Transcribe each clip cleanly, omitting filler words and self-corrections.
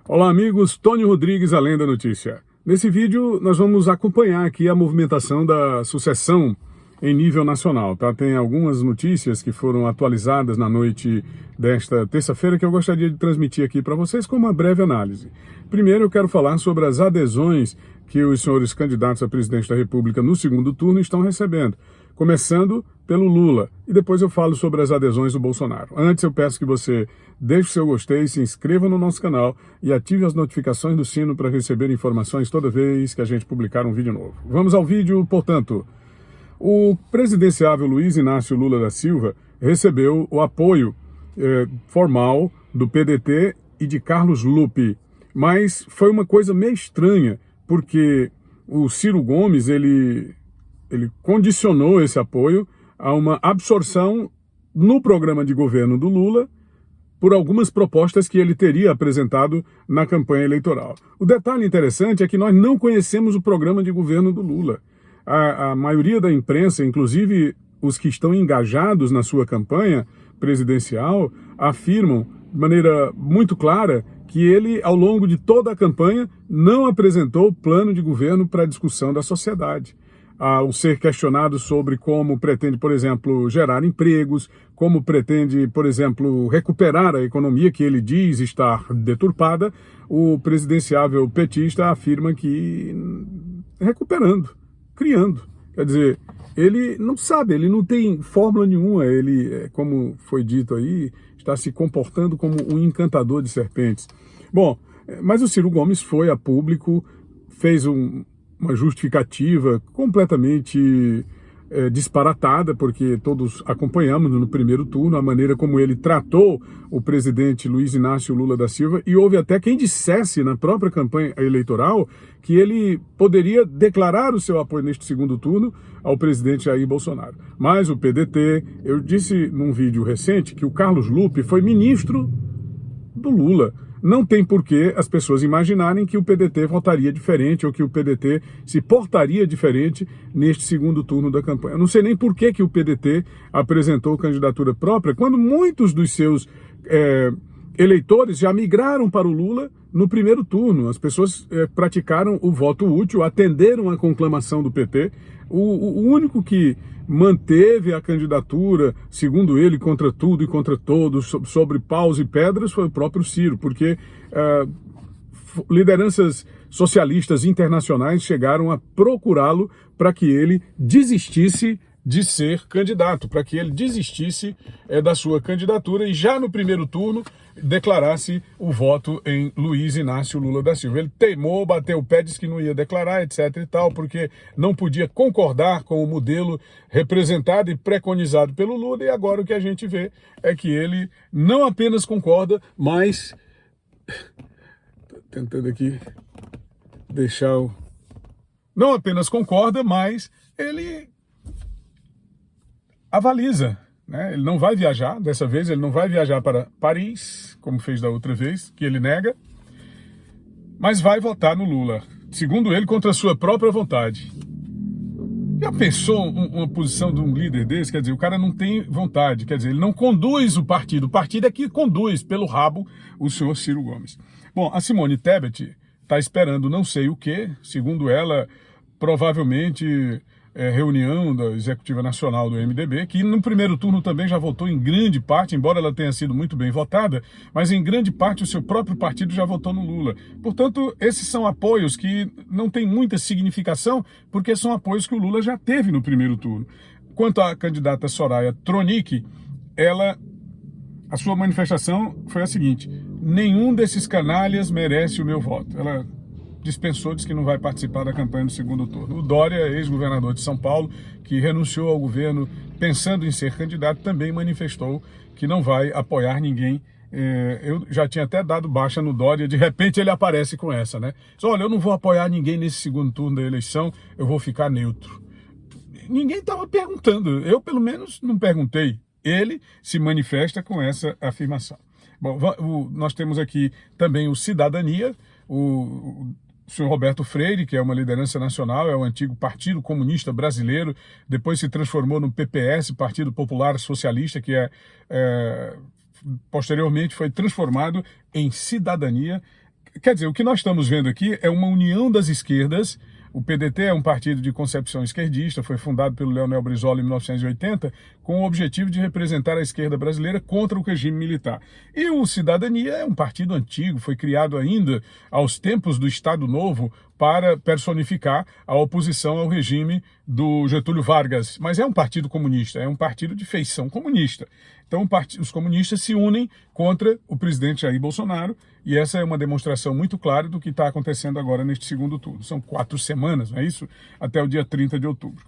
Olá amigos, Tony Rodrigues, Além da Notícia. Nesse vídeo nós vamos acompanhar aqui a movimentação da sucessão em nível nacional, tá? Tem algumas notícias que foram atualizadas na noite desta terça-feira que eu gostaria de transmitir aqui para vocês com uma breve análise. Primeiro eu quero falar sobre as adesões que os senhores candidatos a presidente da República no segundo turno estão recebendo, começando pelo Lula, e depois eu falo sobre as adesões do Bolsonaro. Antes eu peço que você deixe o seu gostei, se inscreva no nosso canal e ative as notificações do sino para receber informações toda vez que a gente publicar um vídeo novo. Vamos ao vídeo, portanto. O presidenciável Luiz Inácio Lula da Silva recebeu o apoio formal do PDT e de Carlos Lupe, mas foi uma coisa meio estranha, porque o Ciro Gomes, ele condicionou esse apoio a uma absorção no programa de governo do Lula por algumas propostas que ele teria apresentado na campanha eleitoral. O detalhe interessante é que nós não conhecemos o programa de governo do Lula. A maioria da imprensa, inclusive os que estão engajados na sua campanha presidencial, afirmam de maneira muito clara que ele, ao longo de toda a campanha, não apresentou plano de governo para a discussão da sociedade. Ao ser questionado sobre como pretende, por exemplo, gerar empregos, como pretende, por exemplo, recuperar a economia que ele diz estar deturpada, o presidenciável petista afirma que recuperando, criando. Quer dizer, ele não sabe, ele não tem fórmula nenhuma, ele, como foi dito aí, está se comportando como um encantador de serpentes. Bom, mas o Ciro Gomes foi a público, fez uma justificativa completamente disparatada, porque todos acompanhamos no primeiro turno a maneira como ele tratou o presidente Luiz Inácio Lula da Silva, e houve até quem dissesse na própria campanha eleitoral que ele poderia declarar o seu apoio neste segundo turno ao presidente Jair Bolsonaro. Mas o PDT, eu disse num vídeo recente que o Carlos Lupe foi ministro do Lula. Não tem por que as pessoas imaginarem que o PDT votaria diferente ou que o PDT se portaria diferente neste segundo turno da campanha. Eu não sei nem por que o PDT apresentou candidatura própria, quando muitos dos seus eleitores já migraram para o Lula no primeiro turno. As pessoas praticaram o voto útil, atenderam a conclamação do PT. O único que manteve a candidatura, segundo ele, contra tudo e contra todos, sobre paus e pedras, foi o próprio Ciro, porque lideranças socialistas internacionais chegaram a procurá-lo para que ele desistisse de ser candidato, para que ele desistisse da sua candidatura e já no primeiro turno declarasse o voto em Luiz Inácio Lula da Silva. Ele teimou, bateu o pé, disse que não ia declarar, etc e tal, porque não podia concordar com o modelo representado e preconizado pelo Lula, e agora o que a gente vê é que ele não apenas concorda, mas... Tô tentando aqui deixar o... Não apenas concorda, mas ele avaliza, né? Ele não vai viajar, dessa vez ele não vai viajar para Paris, como fez da outra vez, que ele nega, mas vai votar no Lula, segundo ele, contra a sua própria vontade. Já pensou uma posição de um líder desse? Quer dizer, o cara não tem vontade, quer dizer, ele não conduz o partido é que conduz pelo rabo o senhor Ciro Gomes. Bom, a Simone Tebet está esperando não sei o que, segundo ela, provavelmente... reunião da Executiva Nacional do MDB, que no primeiro turno também já votou em grande parte, embora ela tenha sido muito bem votada, mas em grande parte o seu próprio partido já votou no Lula. Portanto, esses são apoios que não têm muita significação, porque são apoios que o Lula já teve no primeiro turno. Quanto à candidata Soraya Tronic, a sua manifestação foi a seguinte: nenhum desses canalhas merece o meu voto. Ela dispensou, diz que não vai participar da campanha do segundo turno. O Dória, ex-governador de São Paulo, que renunciou ao governo pensando em ser candidato, também manifestou que não vai apoiar ninguém. Eu já tinha até dado baixa no Dória, de repente ele aparece com essa, né? Diz, olha, eu não vou apoiar ninguém nesse segundo turno da eleição, eu vou ficar neutro. Ninguém estava perguntando, eu pelo menos não perguntei. Ele se manifesta com essa afirmação. Bom, nós temos aqui também o Cidadania, o senhor Roberto Freire, que é uma liderança nacional, é o antigo Partido Comunista Brasileiro, depois se transformou no PPS, Partido Popular Socialista, que posteriormente foi transformado em Cidadania. quer dizer, o que nós estamos vendo aqui é uma união das esquerdas. O PDT é um partido de concepção esquerdista, foi fundado pelo Leonel Brizola em 1980, com o objetivo de representar a esquerda brasileira contra o regime militar. E o Cidadania é um partido antigo, foi criado ainda aos tempos do Estado Novo para personificar a oposição ao regime do Getúlio Vargas. Mas é um partido comunista, é um partido de feição comunista. Então os comunistas se unem contra o presidente Jair Bolsonaro, e essa é uma demonstração muito clara do que está acontecendo agora neste segundo turno. São 4 semanas, não é isso? Até o dia 30 de outubro.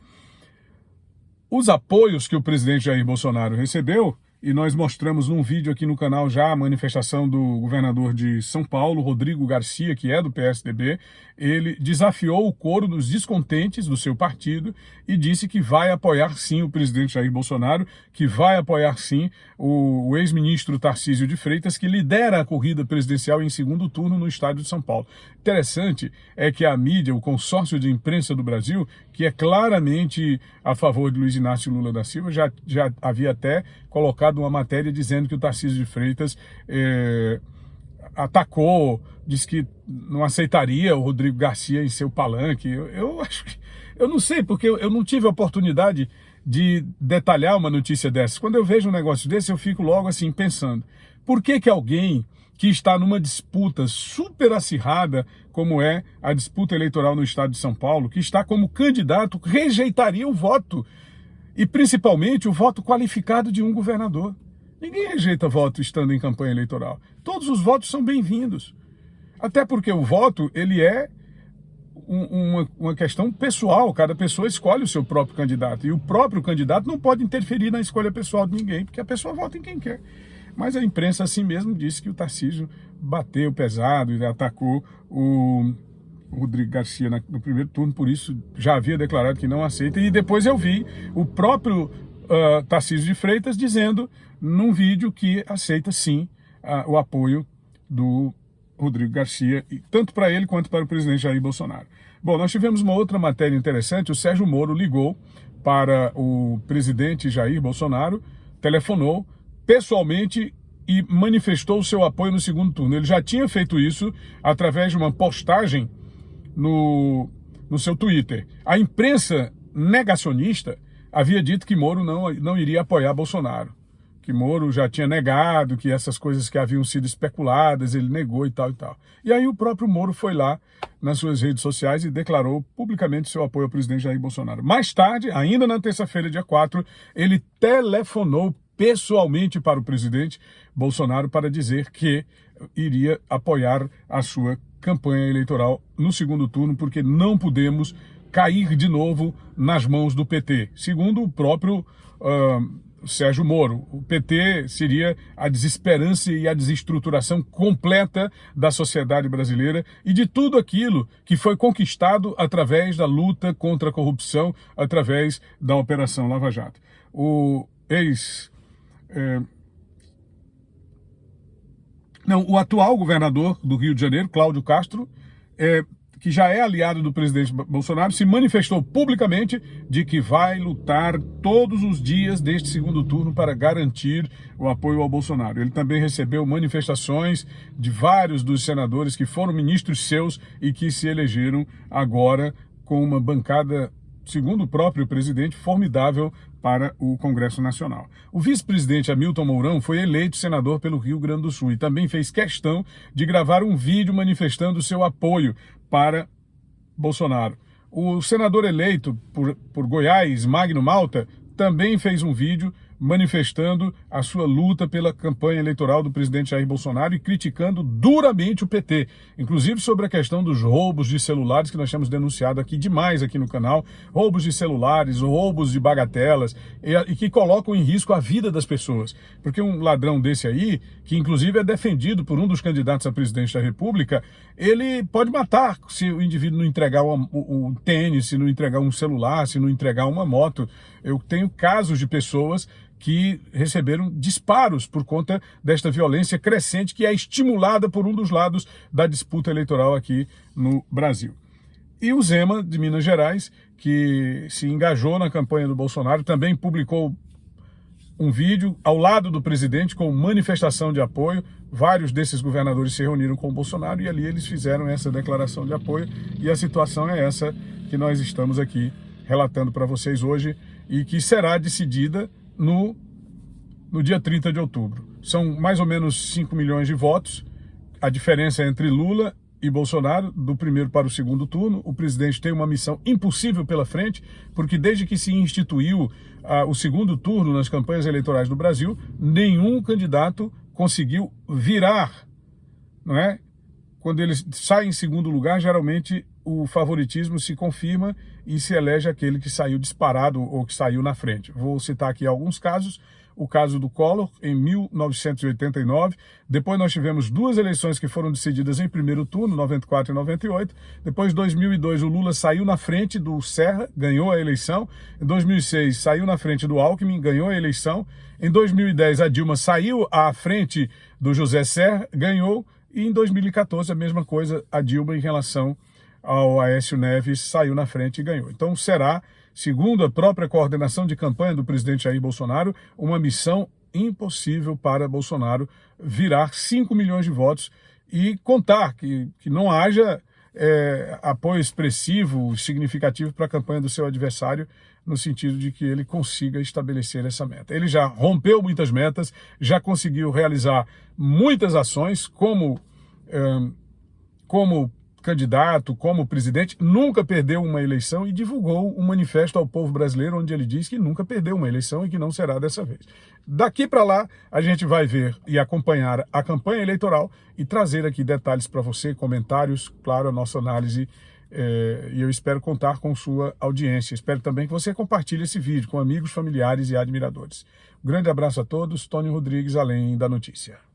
Os apoios que o presidente Jair Bolsonaro recebeu, e nós mostramos num vídeo aqui no canal já a manifestação do governador de São Paulo, Rodrigo Garcia, que é do PSDB. Ele desafiou o coro dos descontentes do seu partido e disse que vai apoiar sim o presidente Jair Bolsonaro, que vai apoiar sim o ex-ministro Tarcísio de Freitas, que lidera a corrida presidencial em segundo turno no estado de São Paulo. Interessante é que a mídia, o consórcio de imprensa do Brasil, que é claramente a favor de Luiz Inácio Lula da Silva, já havia até colocado uma matéria dizendo que o Tarcísio de Freitas atacou, disse que não aceitaria o Rodrigo Garcia em seu palanque. Eu acho que, eu não sei, porque eu não tive a oportunidade de detalhar uma notícia dessa. Quando eu vejo um negócio desse, eu fico logo assim pensando, por que alguém que está numa disputa super acirrada, como é a disputa eleitoral no estado de São Paulo, que está como candidato, rejeitaria o voto, e principalmente o voto qualificado de um governador? Ninguém rejeita voto estando em campanha eleitoral. Todos os votos são bem-vindos. Até porque o voto, ele é uma questão pessoal. Cada pessoa escolhe o seu próprio candidato. E o próprio candidato não pode interferir na escolha pessoal de ninguém, porque a pessoa vota em quem quer. Mas a imprensa assim mesmo disse que o Tarcísio bateu pesado e atacou o Rodrigo Garcia no primeiro turno, por isso já havia declarado que não aceita. E depois eu vi o próprio Tarcísio de Freitas dizendo num vídeo que aceita sim o apoio do Rodrigo Garcia, tanto para ele quanto para o presidente Jair Bolsonaro. Bom, nós tivemos uma outra matéria interessante. O Sérgio Moro ligou para o presidente Jair Bolsonaro, telefonou pessoalmente e manifestou o seu apoio no segundo turno. Ele já tinha feito isso através de uma postagem no seu Twitter. A imprensa negacionista havia dito que Moro não iria apoiar Bolsonaro, que Moro já tinha negado, que essas coisas que haviam sido especuladas, ele negou e tal e tal. E aí o próprio Moro foi lá nas suas redes sociais e declarou publicamente seu apoio ao presidente Jair Bolsonaro. Mais tarde, ainda na terça-feira, dia 4, ele telefonou pessoalmente para o presidente Bolsonaro para dizer que iria apoiar a sua campanha eleitoral no segundo turno, porque não podemos cair de novo nas mãos do PT. Segundo o próprio Sérgio Moro, o PT seria a desesperança e a desestruturação completa da sociedade brasileira e de tudo aquilo que foi conquistado através da luta contra a corrupção, através da Operação Lava Jato. O atual governador do Rio de Janeiro, Cláudio Castro, que já é aliado do presidente Bolsonaro, se manifestou publicamente de que vai lutar todos os dias deste segundo turno para garantir o apoio ao Bolsonaro. Ele também recebeu manifestações de vários dos senadores que foram ministros seus e que se elegeram agora com uma bancada, segundo o próprio presidente, formidável para o Congresso Nacional. O vice-presidente Hamilton Mourão foi eleito senador pelo Rio Grande do Sul e também fez questão de gravar um vídeo manifestando seu apoio para Bolsonaro. O senador eleito por Goiás, Magno Malta, também fez um vídeo manifestando a sua luta pela campanha eleitoral do presidente Jair Bolsonaro e criticando duramente o PT, inclusive sobre a questão dos roubos de celulares, que nós temos denunciado aqui demais aqui no canal, roubos de celulares, roubos de bagatelas, e que colocam em risco a vida das pessoas, porque um ladrão desse aí, que inclusive é defendido por um dos candidatos a presidente da República, ele pode matar se o indivíduo não entregar um tênis, se não entregar um celular, se não entregar uma moto. Eu tenho casos de pessoas que receberam disparos por conta desta violência crescente que é estimulada por um dos lados da disputa eleitoral aqui no Brasil. E o Zema, de Minas Gerais, que se engajou na campanha do Bolsonaro, também publicou um vídeo ao lado do presidente com manifestação de apoio. Vários desses governadores se reuniram com o Bolsonaro e ali eles fizeram essa declaração de apoio, e a situação é essa que nós estamos aqui relatando para vocês hoje e que será decidida no dia 30 de outubro. São mais ou menos 5 milhões de votos, a diferença entre Lula e Bolsonaro, do primeiro para o segundo turno. O presidente tem uma missão impossível pela frente, porque desde que se instituiu o segundo turno nas campanhas eleitorais do Brasil, nenhum candidato conseguiu virar, não é? Quando ele sai em segundo lugar, geralmente o favoritismo se confirma e se elege aquele que saiu disparado ou que saiu na frente. Vou citar aqui alguns casos. O caso do Collor, em 1989. Depois nós tivemos duas eleições que foram decididas em primeiro turno, 94 e 98. Depois, em 2002, o Lula saiu na frente do Serra, ganhou a eleição. Em 2006, saiu na frente do Alckmin, ganhou a eleição. Em 2010, a Dilma saiu à frente do José Serra, ganhou. E em 2014, a mesma coisa, a Dilma, em relação ao Aécio Neves, saiu na frente e ganhou. Então será, segundo a própria coordenação de campanha do presidente Jair Bolsonaro, uma missão impossível para Bolsonaro virar 5 milhões de votos e contar que não haja apoio expressivo, significativo para a campanha do seu adversário, no sentido de que ele consiga estabelecer essa meta. Ele já rompeu muitas metas, já conseguiu realizar muitas ações como candidato, como presidente, nunca perdeu uma eleição e divulgou um manifesto ao povo brasileiro onde ele diz que nunca perdeu uma eleição e que não será dessa vez. Daqui para lá, a gente vai ver e acompanhar a campanha eleitoral e trazer aqui detalhes para você, comentários, claro, a nossa análise, e eu espero contar com sua audiência. Espero também que você compartilhe esse vídeo com amigos, familiares e admiradores. Um grande abraço a todos. Tony Rodrigues, Além da Notícia.